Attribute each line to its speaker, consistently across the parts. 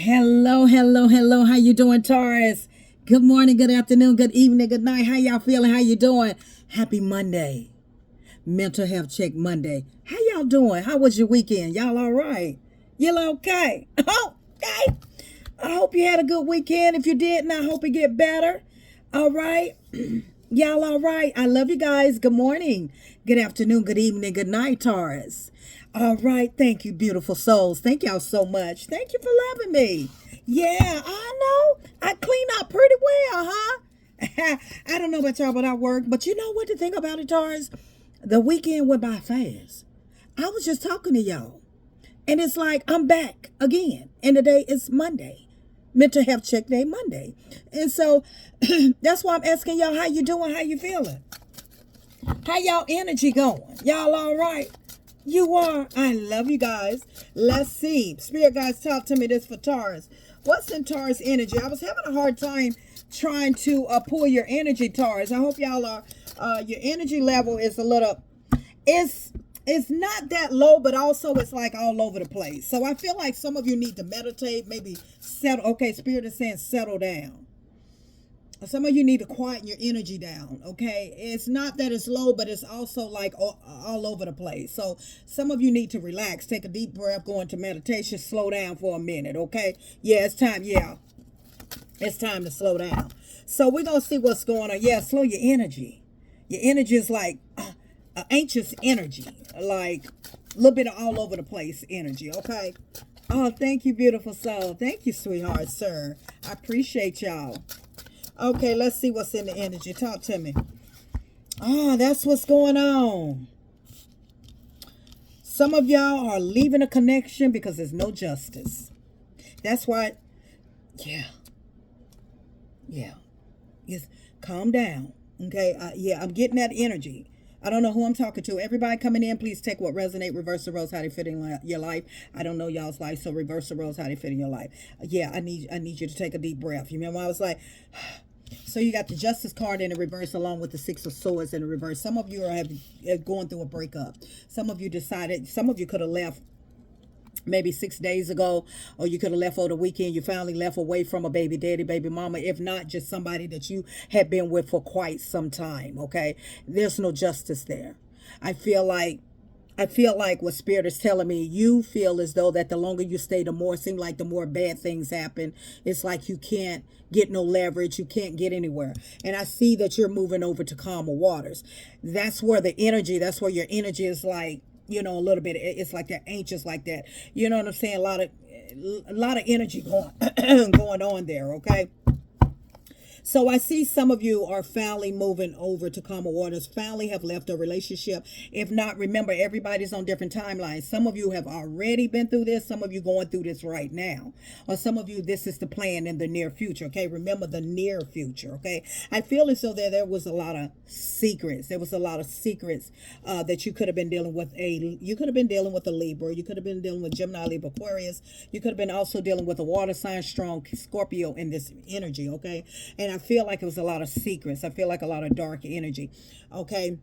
Speaker 1: Hello, hello, hello. How you doing, Taurus? Good morning, good afternoon, good evening, good night. How y'all feeling? How you doing? Happy Monday. Mental Health Check Monday. How y'all doing? How was your weekend? Y'all all right? You okay? Okay. I hope you had a good weekend. If you didn't, I hope it get better. All right. Y'all all right? I love you guys. Good morning, good afternoon, good evening, good night, Taurus. All right. Thank you, beautiful souls. Thank y'all so much. Thank you for loving me. Yeah, I know. I clean up pretty well, huh? I don't know about y'all, but I work. But you know what the thing about it, Taurus? The weekend went by fast. I was just talking to y'all. And it's like I'm back again. And today is Monday. Mental Health Check Day Monday. And so that's why I'm asking y'all how you doing, how you feeling? How y'all energy going? Y'all all right? You are. I love you guys. Let's see. Spirit guys, talk to me this for Taurus. What's in Taurus energy? I was having a hard time trying to pull your energy, Taurus. I hope y'all are your energy level is a little it's not that low, but also it's like all over the place. So I feel like some of you need to meditate, maybe settle. Okay, Spirit is saying settle down. Some of you need to quieten your energy down, okay? It's not that it's low, but it's also like all over the place. So some of you need to relax, take a deep breath, go into meditation, slow down for a minute, okay? Yeah, it's time. Yeah, it's time to slow down. So we're going to see what's going on. Yeah, slow your energy. Your energy is like anxious energy, like a little bit of all over the place energy, okay? Oh, thank you, beautiful soul. Thank you, sweetheart, sir. I appreciate y'all. Okay, let's see what's in the energy. Talk to me. Oh, that's what's going on. Some of y'all are leaving a connection because there's no justice. That's why, yeah, yeah. Yes, calm down. Okay, yeah, I'm getting that energy. I don't know who I'm talking to. Everybody coming in, please take what resonate, reverse the roles, how they fit in your life. I don't know y'all's life, so reverse the roles, how they fit in your life. Yeah, I need you to take a deep breath. You remember I was like, so you got the Justice card in the reverse along with the Six of Swords in the reverse. Some of you are going through a breakup. Some of you decided, some of you could have left maybe 6 days ago, or you could have left over the weekend. You finally left away from a baby daddy, baby mama, if not just somebody that you had been with for quite some time. Okay, there's no justice there. I feel like what Spirit is telling me, you feel as though that the longer you stay, the more it seems like the more bad things happen. It's like you can't get no leverage, you can't get anywhere. And I see that you're moving over to calmer waters. That's where your energy is like, a little bit, it's like that anxious like that. You know what I'm saying? A lot of energy going going on there, okay? So I see some of you are finally moving over to calmer waters, finally have left a relationship. If not, remember, everybody's on different timelines. Some of you have already been through this. Some of you going through this right now. Or some of you, this is the plan in the near future, okay? Remember the near future, okay? I feel as though there was a lot of secrets. There was a lot of secrets that you could have been dealing with. You could have been dealing with a Libra. You could have been dealing with Gemini, Libra, Aquarius. You could have been also dealing with a water sign, strong Scorpio in this energy, okay? And I feel like it was a lot of secrets. I feel like a lot of dark energy, okay,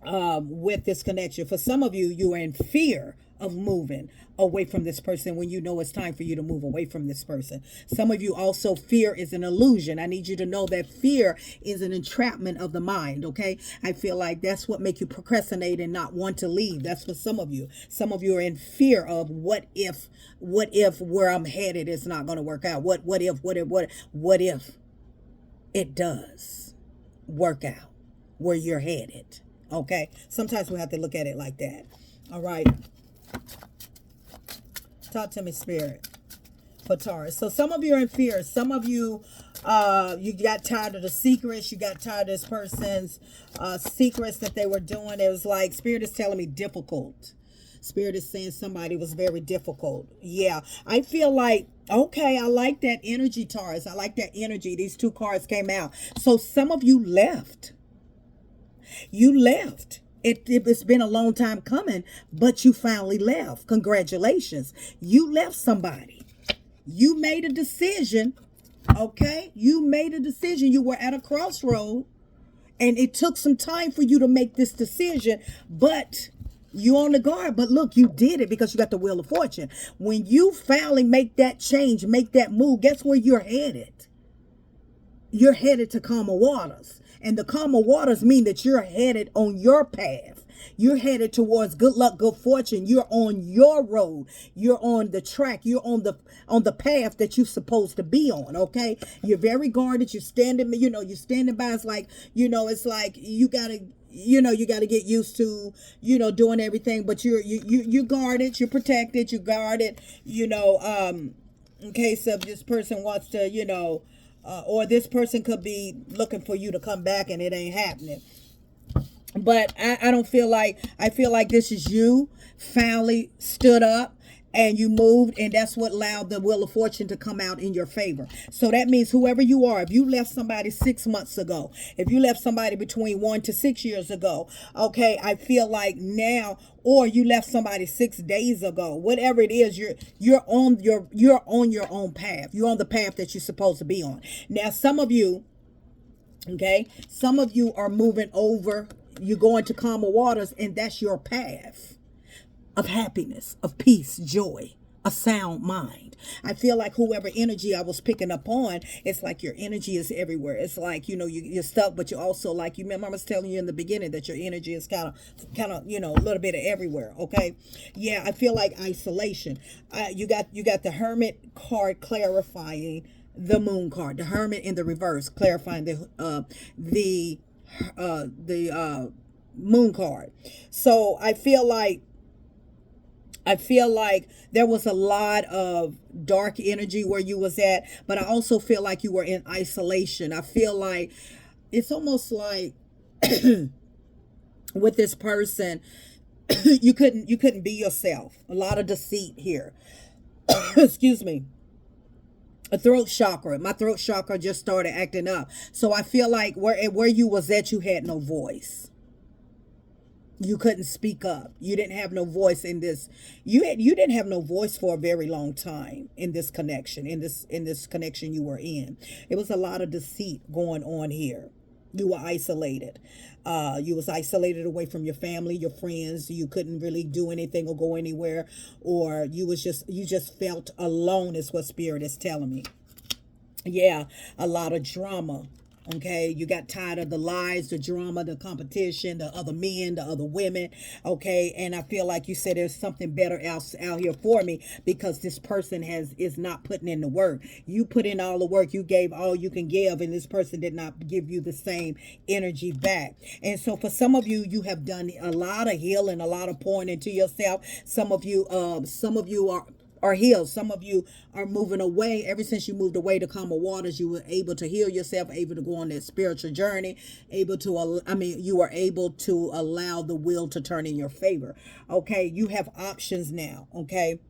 Speaker 1: with this connection. For some of you, you are in fear of moving away from this person when you know it's time for you to move away from this person. Some of you also, fear is an illusion. I need you to know that fear is an entrapment of the mind, okay? I feel like that's what make you procrastinate and not want to leave. That's for some of you. Some of you are in fear of what if where I'm headed is not going to work out. What if it does work out where you're headed, okay? Sometimes we have to look at it like that. All right, talk to me, Spirit, for Taurus. So some of you are in fear. Some of you you got tired of the secrets. You got tired of this person's secrets that they were doing. It was like, Spirit is telling me difficult. Spirit is saying somebody was very difficult. Yeah, I feel like, okay, I like that energy, Taurus. I like that energy. These two cards came out. So some of you left. You left. It's been a long time coming, but you finally left. Congratulations. You left somebody. You made a decision, okay? You made a decision. You were at a crossroad, and it took some time for you to make this decision, but You on the guard, but look, you did it because you got the wheel of fortune. When you finally make that change, make that move, guess where you're headed? You're headed to calmer waters. And the calmer waters mean that you're headed on your path. You're headed towards good luck, good fortune. You're on your road. You're on the track. You're on the path that you're supposed to be on. Okay. You're very guarded. You're standing, you're standing by. It's like, it's like you gotta get used to, doing everything, but you're guarded, you're protected, you're guarded, in case of this person wants to, or this person could be looking for you to come back and it ain't happening. But I don't feel like, I feel like this is you finally stood up and you moved, and that's what allowed the wheel of fortune to come out in your favor. So that means whoever you are, if you left somebody 6 months ago, if you left somebody between 1 to 6 years ago, okay, I feel like now, or you left somebody 6 days ago, whatever it is, you're on your own path. You're on the path that you're supposed to be on. Now, some of you, okay, some of you are moving over, you're going to calmer waters, and that's your path of happiness, of peace, joy, a sound mind. I feel like whoever energy I was picking up on, it's like your energy is everywhere. It's like, you're stuck, but you also, like, you remember I was telling you in the beginning that your energy is kind of, a little bit of everywhere. Okay. Yeah. I feel like isolation. You got the Hermit card clarifying the Moon card, the Hermit in the reverse, clarifying the Moon card. So I feel like there was a lot of dark energy where you was at, but I also feel like you were in isolation. I feel like it's almost like with this person, you couldn't be yourself. A lot of deceit here. Excuse me. A throat chakra. My throat chakra just started acting up. So I feel like where you was at, you had no voice. You couldn't speak up. You didn't have no voice in this. You didn't have no voice for a very long time in this connection. In this connection you were in, it was a lot of deceit going on here. You were isolated. You was isolated away from your family, your friends. You couldn't really do anything or go anywhere, or you just felt alone. Is what spirit is telling me. Yeah, a lot of drama. Okay, you got tired of the lies, the drama, the competition, the other men, the other women. Okay, and I feel like you said there's something better out here for me because this person is not putting in the work. You put in all the work, you gave all you can give, and this person did not give you the same energy back. And so for some of you, you have done a lot of healing, a lot of pouring into yourself. Some of you are healed. Some of you are moving away. Ever since you moved away to calmer waters, you were able to heal yourself, able to go on that spiritual journey, you were able to allow the wheel to turn in your favor. Okay, you have options now. Okay.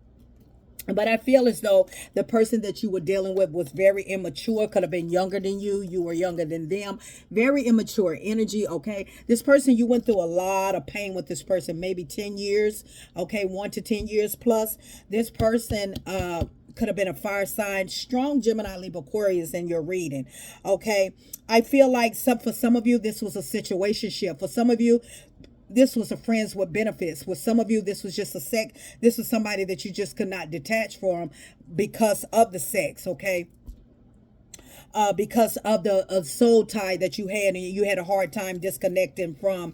Speaker 1: But I feel as though the person that you were dealing with was very immature, could have been younger than you. You were younger than them. Very immature energy, okay? This person, you went through a lot of pain with this person, maybe 10 years, okay? 1 to 10 years plus. This person could have been a fire sign, strong Gemini, Libra, Aquarius in your reading, okay? I feel like for some of you, this was a situationship. For some of you, this was a friends with benefits. With some of you, this was just this was somebody that you just could not detach from because of the sex, okay? Because of the soul tie that you had, and you had a hard time disconnecting from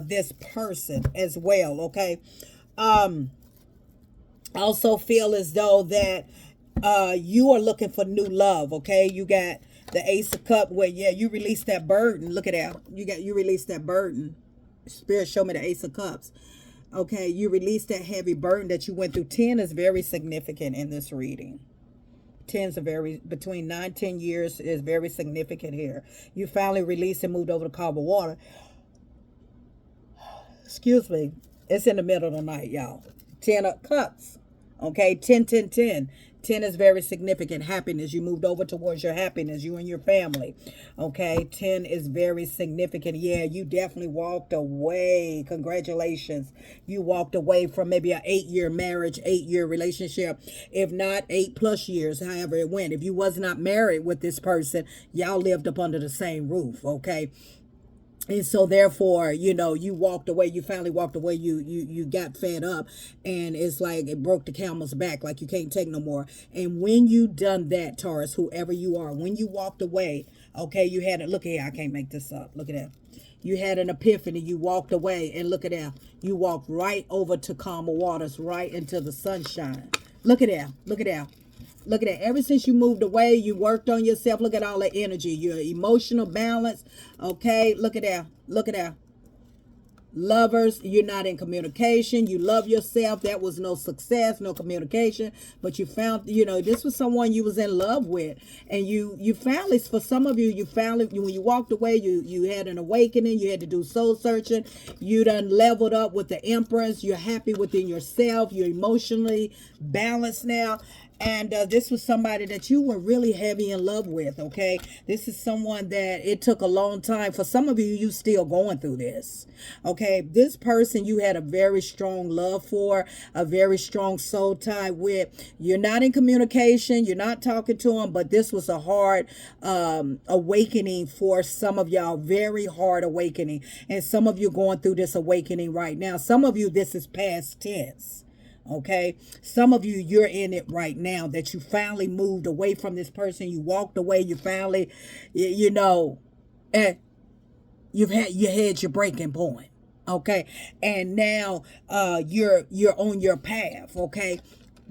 Speaker 1: this person as well, okay? I also feel as though that you are looking for new love, okay? You got the Ace of Cups where, yeah, you released that burden. Look at that. You released that burden. Spirit show me the Ace of Cups. Okay, you released that heavy burden that you went through. 10 is very significant in this reading. 10s are between 9-10 years is very significant here. You finally released and moved over to calmer water. Excuse me. It's in the middle of the night, y'all. 10 of Cups. Okay, 10, 10, 10. 10 is very significant. Happiness. You moved over towards your happiness. You and your family. Okay. 10 is very significant. Yeah, you definitely walked away. Congratulations. You walked away from maybe an 8-year marriage, 8-year relationship. If not 8+ years, however it went. If you was not married with this person, y'all lived up under the same roof. Okay. And so therefore, you walked away, you finally walked away, you got fed up, and it's like it broke the camel's back, like you can't take no more. And when you done that, Taurus, whoever you are, when you walked away, okay, you had it. Look at here, I can't make this up. Look at that. You had an epiphany, you walked away, and look at that. You walked right over to calmer waters, right into the sunshine. Look at that. Look at that. Look at that. Ever since you moved away, you worked on yourself. Look at all the energy, your emotional balance. Okay, look at that. Look at that. Lovers, you're not in communication. You love yourself. That was no success, no communication. But you found, this was someone you was in love with, and you finally, for some of you, you finally, when you walked away, you had an awakening. You had to do soul searching. You done leveled up with the Empress. You're happy within yourself. You're emotionally balanced now. And this was somebody that you were really heavy in love with, okay? This is someone that it took a long time. For some of you, you still going through this, okay? This person you had a very strong love for, a very strong soul tie with. You're not in communication. You're not talking to them, but this was a hard awakening for some of y'all, very hard awakening. And some of you going through this awakening right now. Some of you, this is past tense. Okay, some of you, you're in it right now, that you finally moved away from this person. You walked away. You finally, and you had your breaking point. Okay, and now you're on your path. Okay,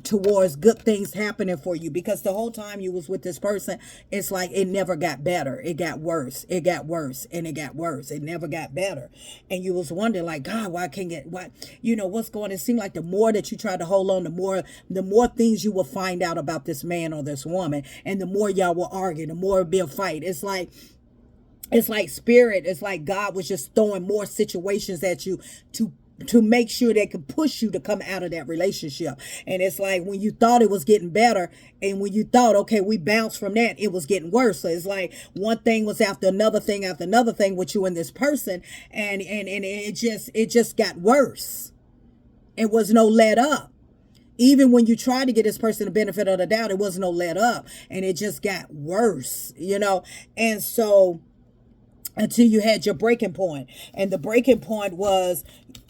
Speaker 1: towards good things happening for you, because the whole time you was with this person, it's like it never got better. It got worse. It got worse, and it got worse. It never got better. And you was wondering, like, God, why can't get what what's going on? It seemed like the more that you tried to hold on, the more things you will find out about this man or this woman, and the more y'all will argue, the more it'll be a fight. It's like spirit, it's like God was just throwing more situations at you to make sure they could push you to come out of that relationship. And it's like when you thought it was getting better, and when you thought, okay, we bounced from that, it was getting worse. So it's like one thing was after another thing with you and this person, and it just got worse. It was no let up. Even when you tried to get this person the benefit of the doubt, it was no let up, and it just got worse, And so until you had your breaking point. And the breaking point was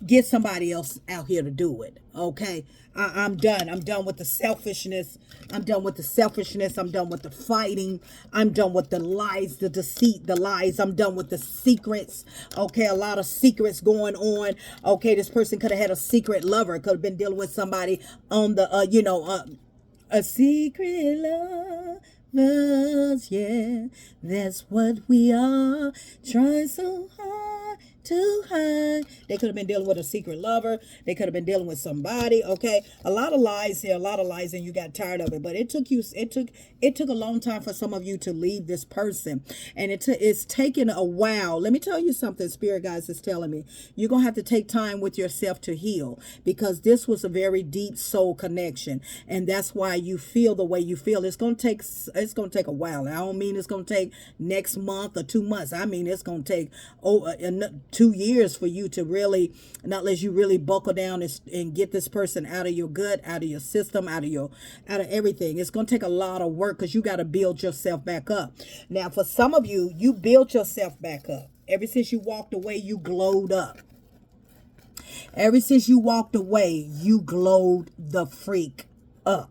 Speaker 1: get somebody else out here to do it. Okay. I'm done. I'm done with the selfishness. I'm done with the selfishness. I'm done with the fighting. I'm done with the lies, the deceit, the lies. I'm done with the secrets. Okay. A lot of secrets going on. Okay. This person could have had a secret lover. Could have been dealing with somebody on the, a secret love. Yeah, that's what we are, trying so hard to hide. They could have been dealing with a secret lover. They could have been dealing with somebody. Okay, a lot of lies here, a lot of lies, and you got tired of it. But it took a long time for some of you to leave this person, and it's taken a while. Let me tell you something. Spirit guys is telling me you're gonna have to take time with yourself to heal, because this was a very deep soul connection, and that's why you feel the way you feel. It's gonna take a while. I don't mean it's gonna take next month or 2 months. I mean it's gonna take 2 years for you to really, not unless you really buckle down and get this person out of your gut, out of your system, out of everything. It's gonna take a lot of work, because you got to build yourself back up. Now, for some of you, you built yourself back up. Ever since you walked away, you glowed up. Ever since you walked away, you glowed the freak up.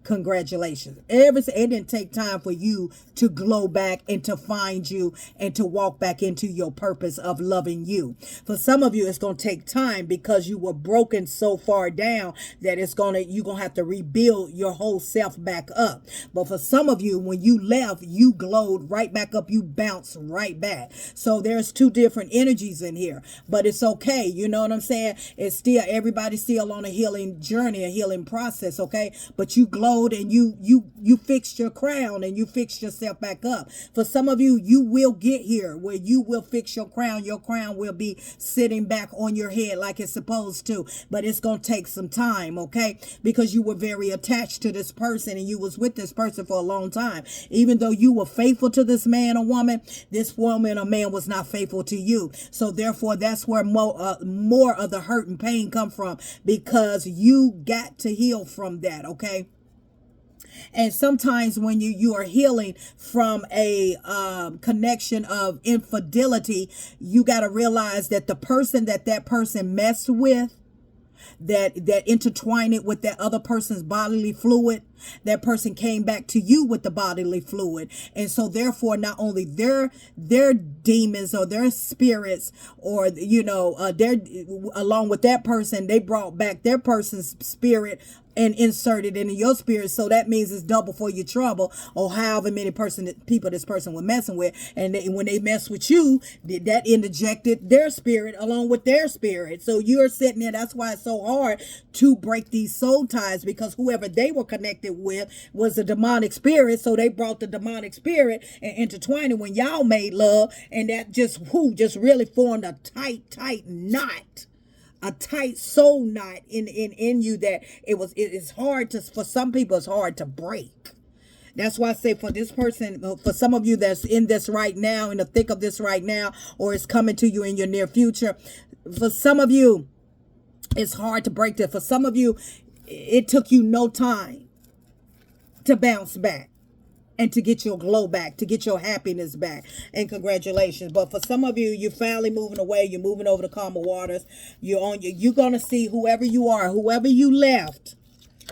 Speaker 1: Congratulations. It didn't take time for you to glow back and to find you and to walk back into your purpose of loving you. For some of you, it's going to take time, because you were broken so far down that you're going to have to rebuild your whole self back up. But for some of you, when you left, you glowed right back up. You bounced right back. So there's two different energies in here, but it's okay. You know what I'm saying? It's still, everybody's still on a healing journey, a healing process. Okay. But you glowed, and you fixed your crown, and you fixed yourself back up. For some of you, you will get here where you will fix your crown. Your crown will be sitting back on your head like it's supposed to, but it's going to take some time, okay? Because you were very attached to this person, and you was with this person for a long time. Even though you were faithful to this man or woman, this woman or man was not faithful to you. So therefore, that's where more of the hurt and pain come from, because you got to heal from that, okay? And sometimes when you are healing from a connection of infidelity, you got to realize that the person that person messed with, that intertwined it with that other person's bodily fluid, that person came back to you with the bodily fluid. And so therefore, not only their demons or their spirits, or their, along with that person, they brought back their person's spirit and inserted into your spirit. So that means it's double for your trouble, or however many people this person was messing with. And when they mess with you, that interjected their spirit along with their spirit. So you're sitting there. That's why it's so hard to break these soul ties, because whoever they were connected with was a demonic spirit. So they brought the demonic spirit and intertwined it when y'all made love, and that just really formed a tight knot, a tight soul knot in you, that it's hard to, for some people, it's hard to break. That's why I say, for this person, for some of you that's in this right now, in the thick of this right now, or it's coming to you in your near future, for some of you, it's hard to break that. For some of you, it took you no time to bounce back and to get your glow back, to get your happiness back. And congratulations. But for some of you, you're finally moving away. You're moving over to calmer waters. You're going to see whoever you are, whoever you left,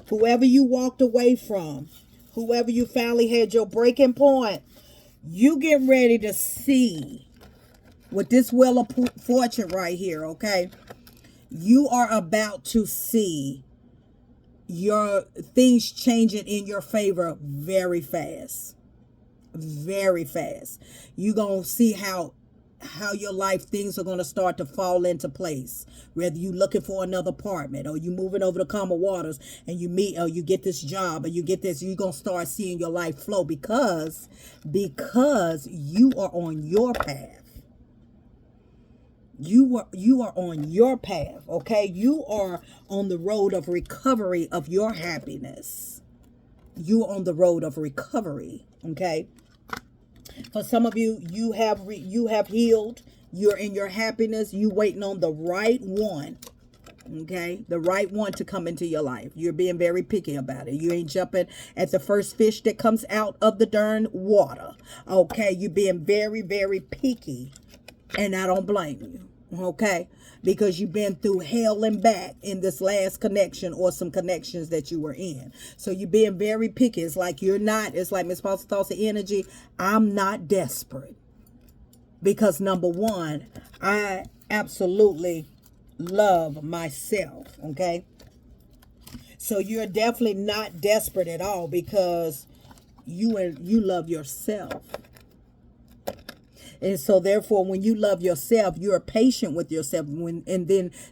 Speaker 1: whoever you walked away from, whoever you finally had your breaking point. You get ready to see with this Wheel of Fortune right here, okay? You are about to see your things changing in your favor very fast. Very fast. You're going to see how your life, things are going to start to fall into place. Whether you looking for another apartment, or you moving over to calmer waters, and you meet, or you get this job, or you get this, you're going to start seeing your life flow, because you are on your path. You are on your path, okay? You are on the road of recovery of your happiness. You are on the road of recovery, okay? For some of you, you have healed. You're in your happiness. You waiting on the right one, okay? The right one to come into your life. You're being very picky about it. You ain't jumping at the first fish that comes out of the darn water, okay? You're being very, very picky, and I don't blame you. Okay, because you've been through hell and back in this last connection, or some connections that you were in. So you're being very picky. It's like it's like Miss Paulson thoughts of energy. I'm not desperate, because number one, I absolutely love myself. Okay, so you're definitely not desperate at all, because you love yourself. And so therefore, when you love yourself, you're patient with yourself.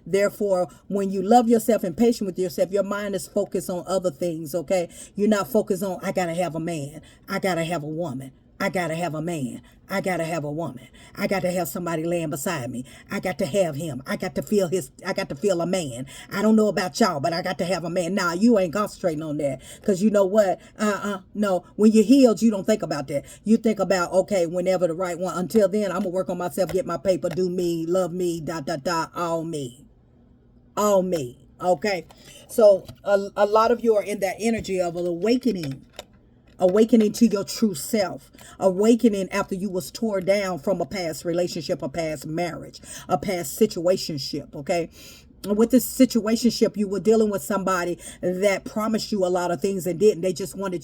Speaker 1: Therefore, when you love yourself and patient with yourself, your mind is focused on other things, okay? You're not focused on, I got to have a man. I got to have a woman. I got to have a man. I got to have a woman. I got to have somebody laying beside me. I got to have him. I got to feel a man. I don't know about y'all, but I got to have a man. Nah, you ain't concentrating on that. Because you know what? No. When you're healed, you don't think about that. You think about, okay, whenever the right one. Until then, I'm going to work on myself, get my paper, do me, love me, all me. All me. Okay? So a lot of you are in that energy of an awakening to your true self, awakening after you was torn down from a past relationship, a past marriage, a past situationship, okay? With this situationship, you were dealing with somebody that promised you a lot of things and didn't. They just wanted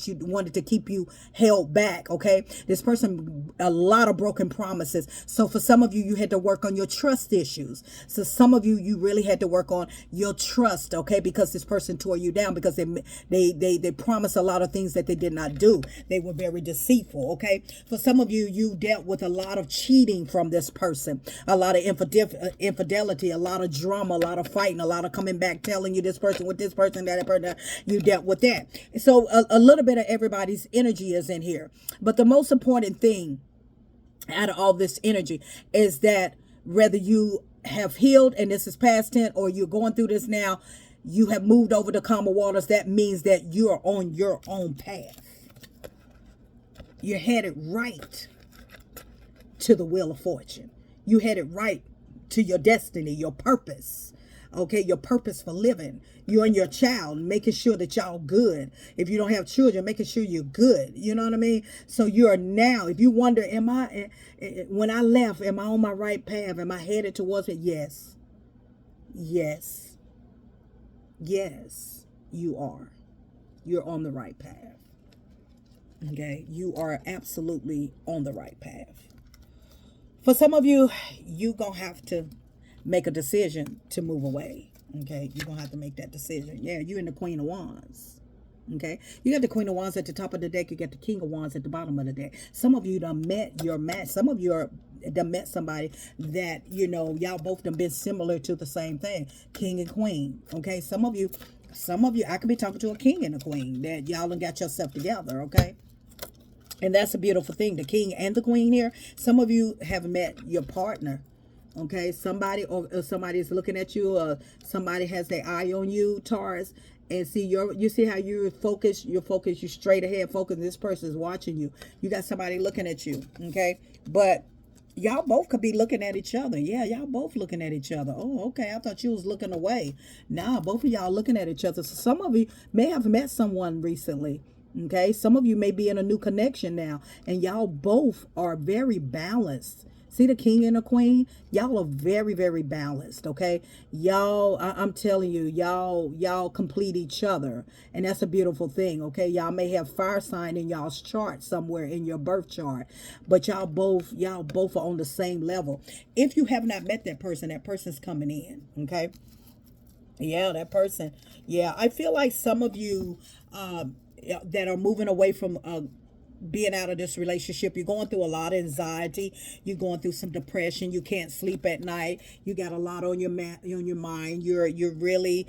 Speaker 1: to keep you held back, okay? This person, a lot of broken promises. So for some of you, you had to work on your trust issues. So some of you, you really had to work on your trust, okay? Because this person tore you down, because they promised a lot of things that they did not do. They were very deceitful, okay? For some of you, you dealt with a lot of cheating from this person, a lot of infidelity, a lot of drama, a lot of fighting, a lot of coming back, telling you this person with this person, that person, you dealt with that. So a little bit of everybody's energy is in here. But the most important thing out of all this energy is that whether you have healed and this is past tense, or you're going through this now, you have moved over to calmer waters. That means that you are on your own path. You're headed right to the Wheel of Fortune. You headed right to your destiny, your purpose. Okay, your purpose for living. You and your child, making sure that y'all good. If you don't have children, making sure you're good. You know what I mean? So you are now, if you wonder, when I left, am I on my right path? Am I headed towards it? Yes. Yes. Yes, you are. You're on the right path. Okay, you are absolutely on the right path. For some of you, you gonna have to make a decision to move away. Okay, you're gonna have to make that decision. Yeah, you and the Queen of Wands. Okay, you got the Queen of Wands at the top of the deck. You got the King of Wands at the bottom of the deck. Some of you done met your match. Some of you are done met somebody that y'all both done been similar to the same thing. King and Queen. Okay, some of you, I could be talking to a king and a queen that y'all done got yourself together. Okay. And that's a beautiful thing. The king and the queen here. Some of you have met your partner. Okay. Somebody or somebody is looking at you, or somebody has their eye on you, Taurus. And see you see how you're focused, you're straight ahead focused. This person is watching you. You got somebody looking at you. Okay. But y'all both could be looking at each other. Yeah, y'all both looking at each other. Oh, okay. I thought you was looking away. Nah, both of y'all looking at each other. So some of you may have met someone recently. Okay, some of you may be in a new connection now, and y'all both are very balanced. See the king and the queen? Y'all are very, very balanced. Okay, y'all, I'm telling you, y'all complete each other, and that's a beautiful thing. Okay, y'all may have fire sign in y'all's chart somewhere in your birth chart, but y'all both are on the same level. If you have not met that person's coming in. Okay. Yeah, that person. Yeah, I feel like some of you that are moving away from being out of this relationship, you're going through a lot of anxiety, you're going through some depression, you can't sleep at night, you got a lot on your mind, you're really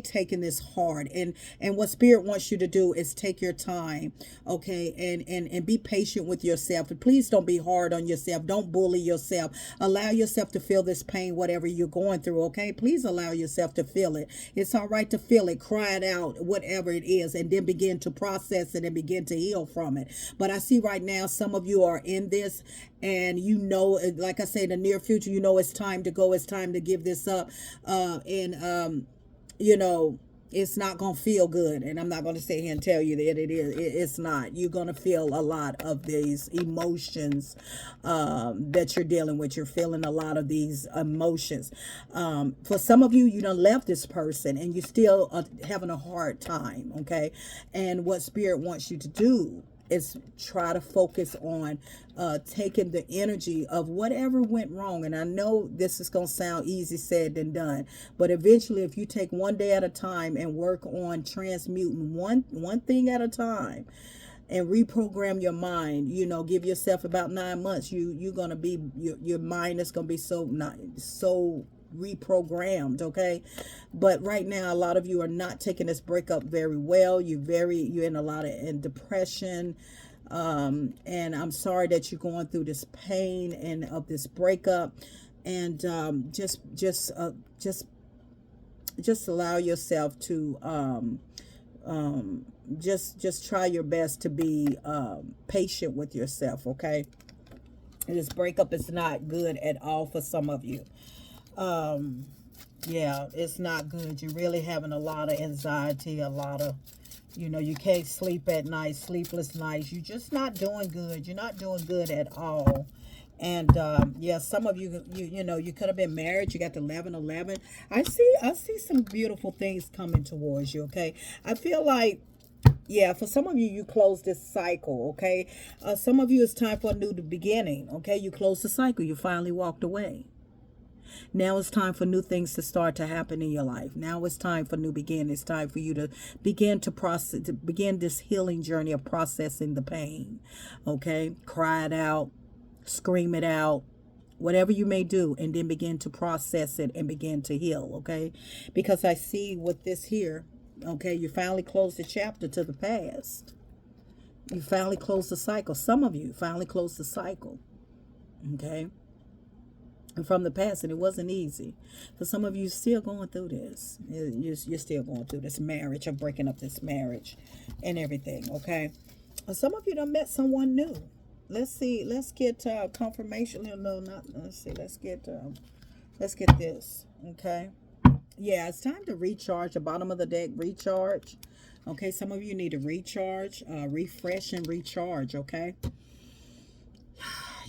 Speaker 1: taking this hard, and what spirit wants you to do is take your time. Okay, and be patient with yourself, and please don't be hard on yourself, don't bully yourself, allow yourself to feel this pain, whatever you're going through. Okay, please allow yourself to feel it. It's all right to feel it, cry it out, whatever it is, and then begin to process it and begin to heal from it. But I see right now some of you are in this, and like I say, in the near future, it's time to go, it's time to give this up, and you know it's not gonna feel good, and I'm not gonna sit here and tell you that it's not. You're gonna feel a lot of these emotions that you're dealing with. You're feeling a lot of these emotions. For some of you, you done left this person and you still having a hard time. Okay, and what spirit wants you to do is try to focus on taking the energy of whatever went wrong. And I know this is going to sound easy said than done, but eventually if you take one day at a time and work on transmuting one thing at a time and reprogram your mind, give yourself about 9 months, you're going to be, your mind is going to be so reprogrammed. Okay, but right now a lot of you are not taking this breakup very well. You're in a lot of depression, and I'm sorry that you're going through this pain and of this breakup, and just allow yourself to just try your best to be patient with yourself. Okay, this breakup is not good at all for some of you. Yeah, it's not good. You're really having a lot of anxiety, a lot of, you can't sleep at night, sleepless nights. You're just not doing good. You're not doing good at all. And yeah, some of you, you could have been married. You got the 11-11. I see some beautiful things coming towards you. Okay, I feel like, yeah, for some of you, you close this cycle. Okay, some of you, it's time for a new beginning. Okay, you closed the cycle. You finally walked away. Now it's time for new things to start to happen in your life. Now it's time for new beginnings. It's time for you to begin to begin this healing journey of processing the pain. Okay, cry it out, scream it out, whatever you may do, and then begin to process it and begin to heal. Okay, because I see with this here. Okay, you finally closed the chapter to the past. You finally closed the cycle. Some of you finally closed the cycle. Okay. And from the past, and it wasn't easy. For some of you, still going through this. You're still going through this marriage, or breaking up this marriage and everything. Okay. Some of you done met someone new. Let's see. Let's get confirmation. No, not. Let's see. Let's get Let's get this. Okay. Yeah, it's time to recharge. The bottom of the deck, recharge. Okay, some of you need to recharge, refresh, and recharge. Okay.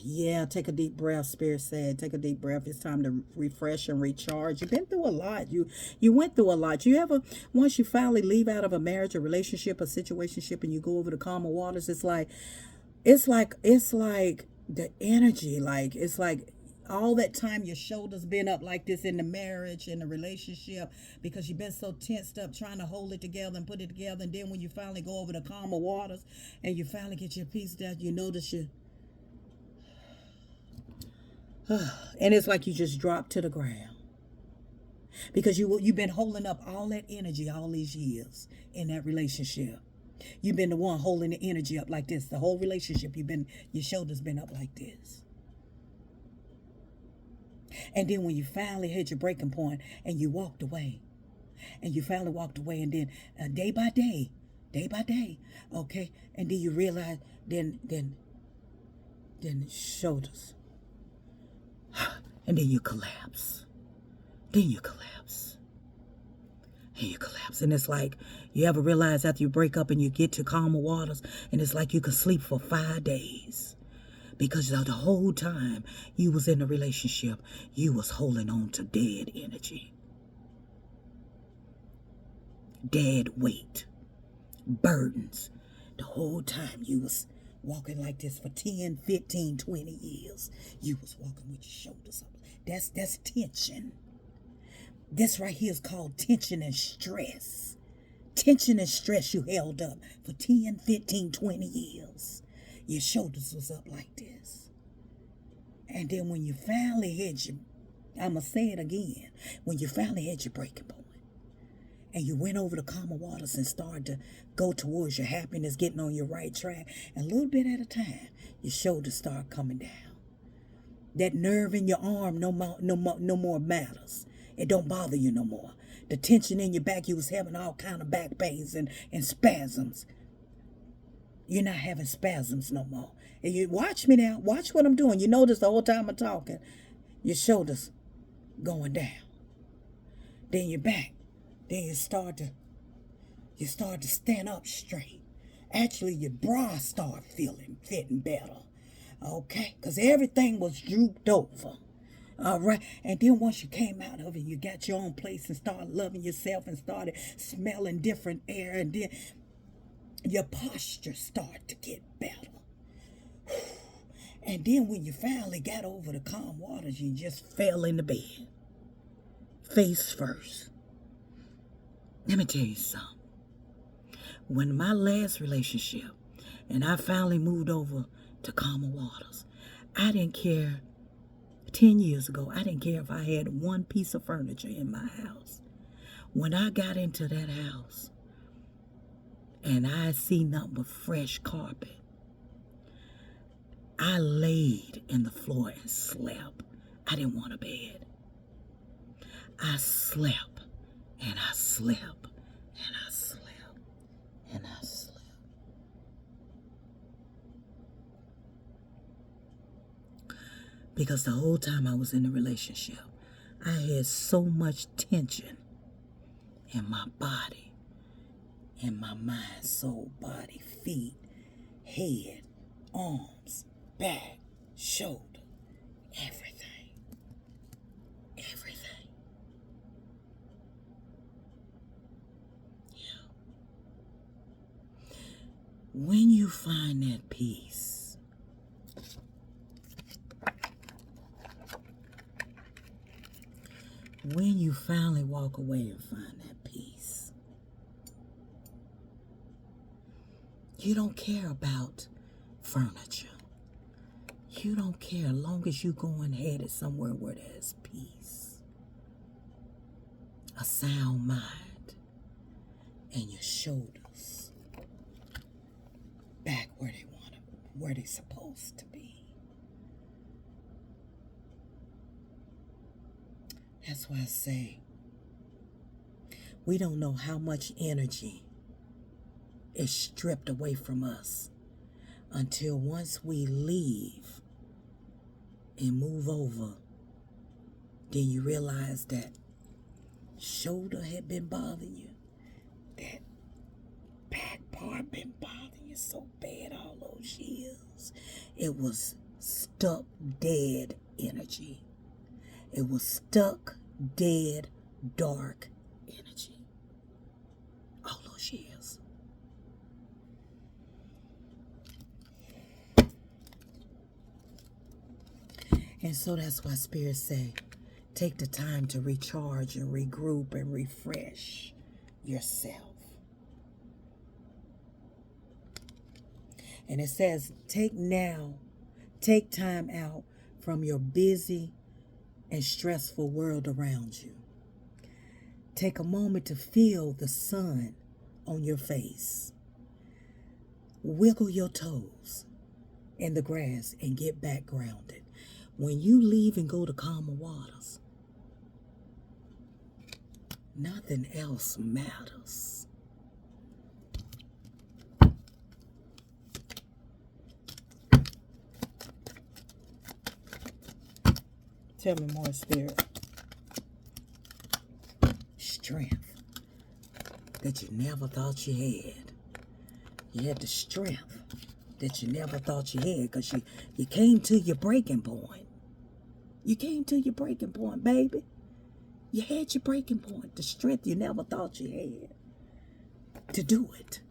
Speaker 1: Yeah, take a deep breath. Spirit said, take a deep breath. It's time to refresh and recharge. You've been through a lot. You went through a lot. You ever, once you finally leave out of a marriage, a relationship, a situationship, and you go over the calmer waters, it's like the energy, like it's like all that time your shoulders been up like this in the marriage, in the relationship, because you've been so tensed up trying to hold it together and put it together. And then when you finally go over the calmer waters and you finally get your peace down, you notice you and it's like you just dropped to the ground because you've been holding up all that energy all these years in that relationship. You've been the one holding the energy up like this. The whole relationship, your shoulders been up like this. And then when you finally hit your breaking point and you walked away, and you finally walked away, and then day by day, okay, and then you realize, then shoulders, and then you collapse. Then you collapse. And you collapse. And it's like, you ever realize after you break up and you get to calmer waters, and it's like you could sleep for 5 days. Because the whole time you was in a relationship, you was holding on to dead energy. Dead weight. Burdens. The whole time you was walking like this for 10, 15, 20 years. You was walking with your shoulders up. That's tension. This right here is called tension and stress. Tension and stress you held up for 10, 15, 20 years. Your shoulders was up like this. And then when you finally hit your, I'm going to say it again, when you finally hit your breaking point, and you went over the calmer waters and started to go towards your happiness, getting on your right track, and a little bit at a time, your shoulders start coming down. That nerve in your arm no more matters. It don't bother you no more. The tension in your back, you was having all kind of back pains and spasms. You're not having spasms no more. And you watch me now. Watch what I'm doing. You notice the whole time I'm talking, your shoulders going down. Then your back. Then you start to stand up straight. Actually, your bra start fitting better. Okay? Because everything was drooped over. All right. And then once you came out of it, you got your own place and started loving yourself and started smelling different air. And then your posture started to get better. And then when you finally got over the calm waters, you just fell in the bed. Face first. Let me tell you something. When my last relationship and I finally moved over to calmer waters, I didn't care. 10 years ago, I didn't care if I had one piece of furniture in my house. When I got into that house and I see nothing but fresh carpet, I laid in the floor and slept. I didn't want a bed. I slept and I slept and I slept and I slept. Because the whole time I was in a relationship, I had so much tension in my body, in my mind, soul, body, feet, head, arms, back, shoulder, everything. Everything. Yeah. When you find that peace, when you finally walk away and find that peace, you don't care about furniture. You don't care as long as you going headed somewhere where there's peace, a sound mind, and your shoulders back where they want to, where they're supposed to be. That's why I say we don't know how much energy is stripped away from us until once we leave and move over Then you realize that shoulder had been bothering you. That back part been bothering you so bad all those years. It was stuck dead energy. It was stuck dead dark energy. All those years. And so that's why Spirit say, take the time to recharge and regroup and refresh yourself. And it says, take time out from your busy and stressful world around you. Take a moment to feel the sun on your face. Wiggle your toes in the grass and get back grounded. When you leave and go to calmer waters, nothing else matters. Tell me more, Spirit. Strength that you never thought you had. You had the strength that you never thought you had because you came to your breaking point. You came to your breaking point, baby. You had your breaking point, the strength you never thought you had to do it.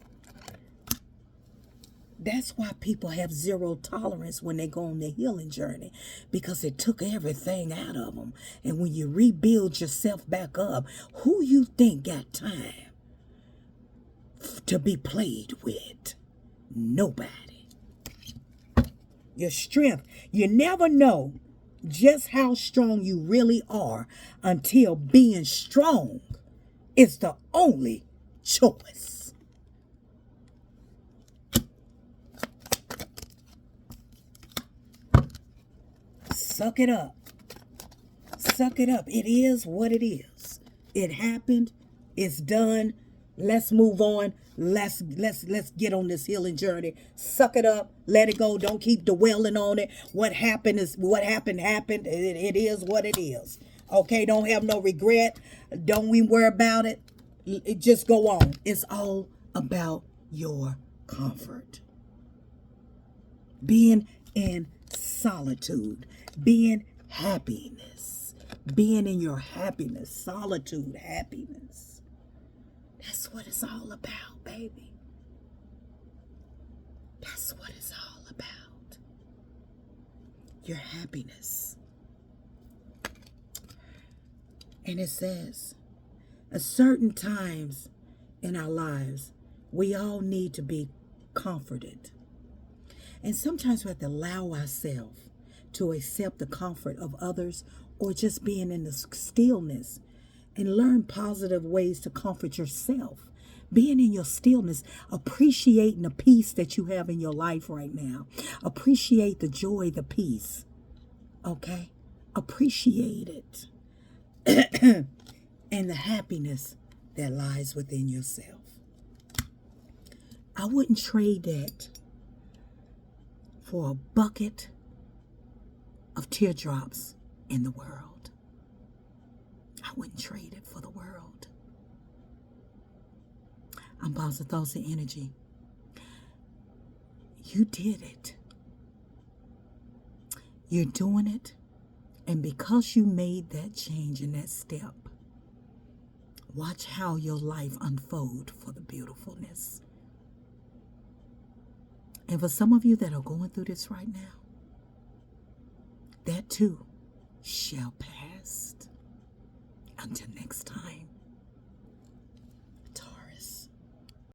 Speaker 1: That's why people have zero tolerance when they go on their healing journey, because it took everything out of them. And when you rebuild yourself back up, who you think got time to be played with? Nobody. Your strength, you never know just how strong you really are until being strong is the only choice. Suck it up. Suck it up. It is what it is. It happened. It's done. Let's move on. Let's get on this healing journey. Suck it up. Let it go. Don't keep dwelling on it. What happened is what happened. It is what it is. Okay, don't have no regret. Don't we worry about it. Just go on. It's all about your comfort. Being in solitude. Being happiness. Being in your happiness. Solitude, happiness. That's what it's all about, baby. That's what it's all about. Your happiness. And it says, at certain times in our lives, we all need to be comforted. And sometimes we have to allow ourselves to accept the comfort of others, or just being in the stillness, and learn positive ways to comfort yourself. Being in your stillness, appreciating the peace that you have in your life right now. Appreciate the joy, the peace. Okay? Appreciate it. And the happiness that lies within yourself. I wouldn't trade that for a bucket of teardrops in the world. I wouldn't trade it for the world. I'm positive thoughts and energy. You did it. You're doing it. And because you made that change and that step, watch how your life unfold for the beautifulness. And for some of you that are going through this right now, that too shall pass. Until